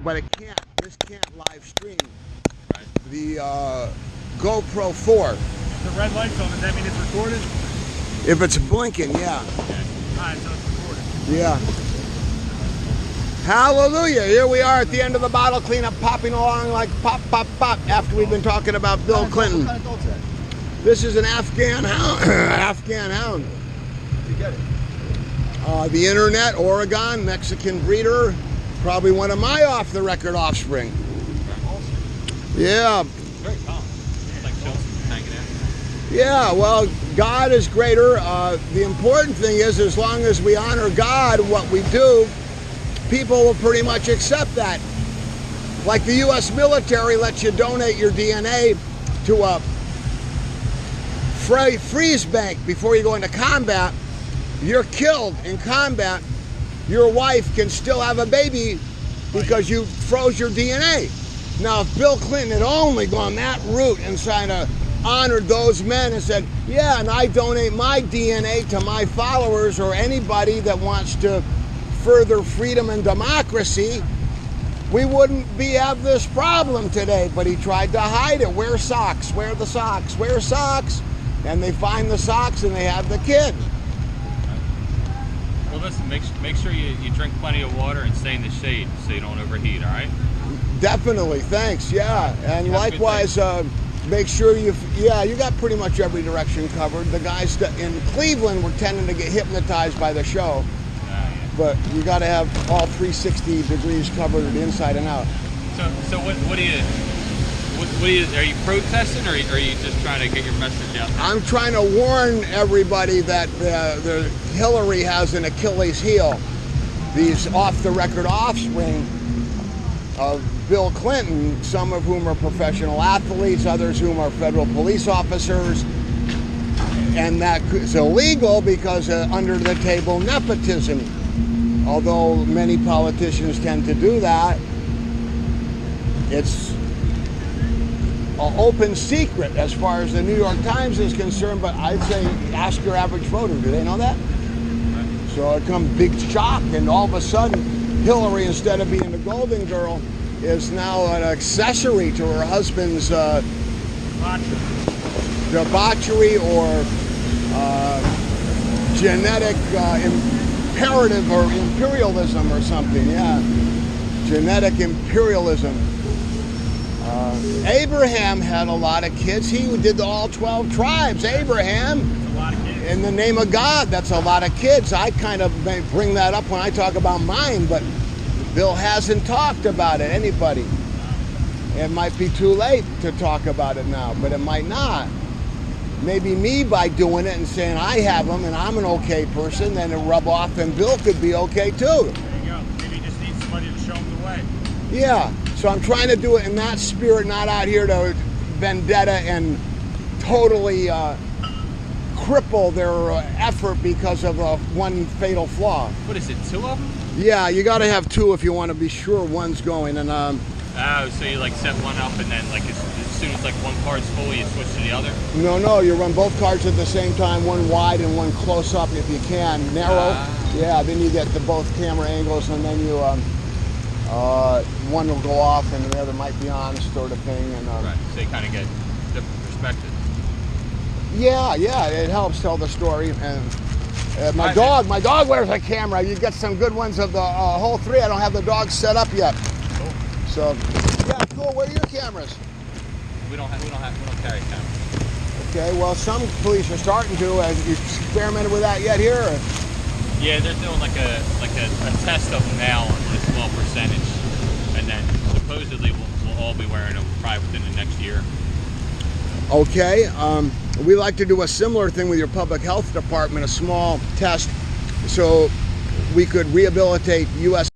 but this can't live stream. Right. The GoPro 4. The red light's on, does that mean it's recorded? If it's blinking, yeah. Okay. Alright, so it's recorded. Yeah. Hallelujah. Here we are at the end of the bottle cleanup, popping along like pop, pop, pop, after we've been talking about Bill Clinton. What kind of dog's that? This is an Afghan hound. Afghan hound. Where'd you get it? The internet, Oregon, Mexican breeder. Probably one of my off-the-record offspring. Yeah. Very calm. Like Chelsea hanging out. Yeah, well, God is greater. The important thing is, as long as we honor God, what we do, people will pretty much accept that. Like the U.S. military lets you donate your DNA to a freeze bank before you go into combat. You're killed in combat, your wife can still have a baby because you froze your DNA. Now, if Bill Clinton had only gone that route and kind of honored those men and said, yeah, and I donate my DNA to my followers or anybody that wants to further freedom and democracy, we wouldn't have this problem today. But he tried to hide it. Wear socks, wear the socks, wear socks. And they find the socks and they have the kid. Well, listen, make sure you drink plenty of water and stay in the shade so you don't overheat, all right? Definitely, thanks, yeah. And likewise, make sure you got pretty much every direction covered. The guys in Cleveland were tending to get hypnotized by the show. Yeah. But you got to have all 360 degrees covered inside and out. So what are you, are you protesting or are you just trying to get your message out there? I'm trying to warn everybody that the Hillary has an Achilles heel. These off-the-record offspring of Bill Clinton, some of whom are professional athletes, others whom are federal police officers, and that is illegal because under-the-table nepotism. Although many politicians tend to do that, it's an open secret as far as the New York Times is concerned, but I'd say ask your average voter. Do they know that? Right. So it comes big shock, and all of a sudden, Hillary, instead of being the golden girl, is now an accessory to her husband's debauchery or genetic imperative or imperialism or something. Yeah, genetic imperialism. Abraham had a lot of kids. He did all 12 tribes. Abraham, a lot of kids. In the name of God, that's a lot of kids. I kind of bring that up when I talk about mine, but Bill hasn't talked about it. Anybody? It might be too late to talk about it now, but it might not. Maybe me, by doing it and saying I have them and I'm an okay person, then it'll rub off and Bill could be okay too. There you go. Maybe you just need somebody to show him the way. Yeah. So I'm trying to do it in that spirit, not out here to vendetta and totally cripple their effort because of one fatal flaw. What is it, 2 of them? Yeah, you got to have 2 if you want to be sure one's going. And oh, so you like set one up and then like as soon as like one card's full, you switch to the other? No, you run both cards at the same time, one wide and one close up if you can. Narrow, yeah, then you get the both camera angles and then you one will go off and the other might be on, sort of thing. And right, so you kind of get different perspective. Yeah, it helps tell the story. And my dog wears a camera. You get some good ones of the whole 3. I don't have the dog set up yet. Cool. So, yeah, cool. Where are your cameras? We don't carry cameras. Okay, well, some police are starting to. Have you experimented with that yet here? Or? Yeah, they're doing like a test of them now on a small percentage, and then supposedly we'll all be wearing them probably within the next year. Okay, we like to do a similar thing with your public health department, a small test, so we could rehabilitate U.S.